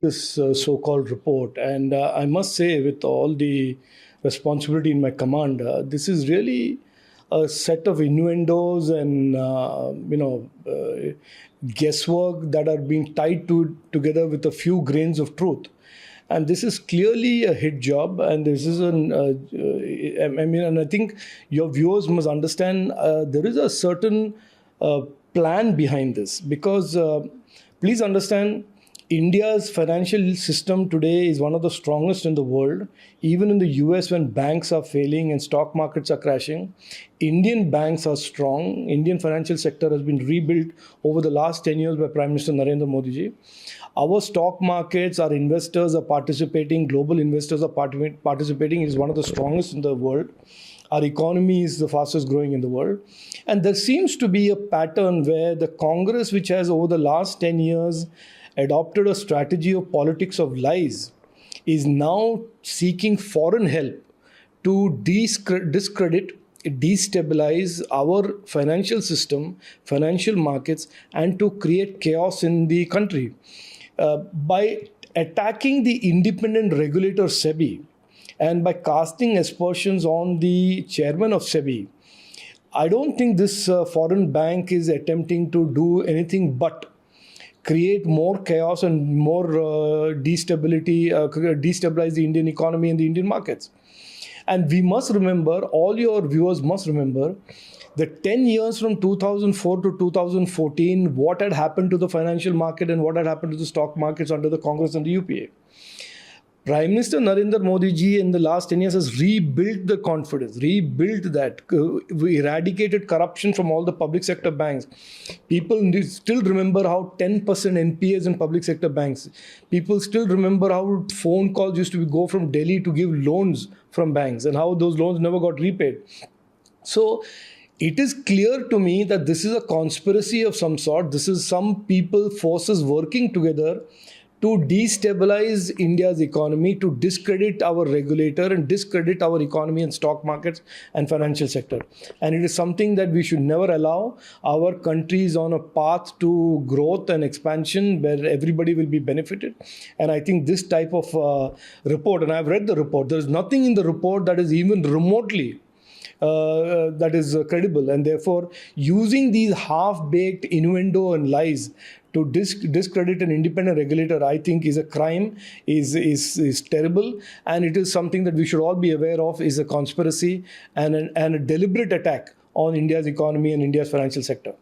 This so-called report, and I must say, with all the responsibility in my command, this is really a set of innuendos and guesswork that are being tied together with a few grains of truth. And this is clearly a hit job, and this is and I think your viewers must understand there is a certain plan behind this, because please understand, India's financial system today is one of the strongest in the world. Even in the US, when banks are failing and stock markets are crashing, Indian banks are strong. Indian financial sector has been rebuilt over the last 10 years by Prime Minister Narendra Modi ji. Our stock markets, our investors are participating, global investors are participating. It is one of the strongest in the world. Our economy is the fastest growing in the world. And there seems to be a pattern where the Congress, which has over the last 10 years adopted a strategy of politics of lies, is now seeking foreign help to discredit, destabilize our financial system, financial markets, and to create chaos in the country. By attacking the independent regulator SEBI and by casting aspersions on the chairman of SEBI, I don't think this foreign bank is attempting to do anything but create more chaos and more destabilize the Indian economy and the Indian markets. And we must remember, all your viewers must remember, the 10 years from 2004 to 2014, what had happened to the financial market and what had happened to the stock markets under the Congress and the UPA. Prime Minister Narendra Modi ji in the last 10 years has rebuilt the confidence, rebuilt that, eradicated corruption from all the public sector banks. People still remember how 10% NPAs in public sector banks. People still remember how phone calls used to go from Delhi to give loans from banks and how those loans never got repaid. So it is clear to me that this is a conspiracy of some sort. This is some people, forces working together to destabilize India's economy, to discredit our regulator and discredit our economy and stock markets and financial sector. And it is something that we should never allow. Our country is on a path to growth and expansion where everybody will be benefited. And I think this type of report, and I've read the report, there is nothing in the report that is even remotely that is credible, and therefore using these half-baked innuendo and lies to discredit an independent regulator, I think is a crime, is terrible, and it is something that we should all be aware of, is a conspiracy and a deliberate attack on India's economy and India's financial sector.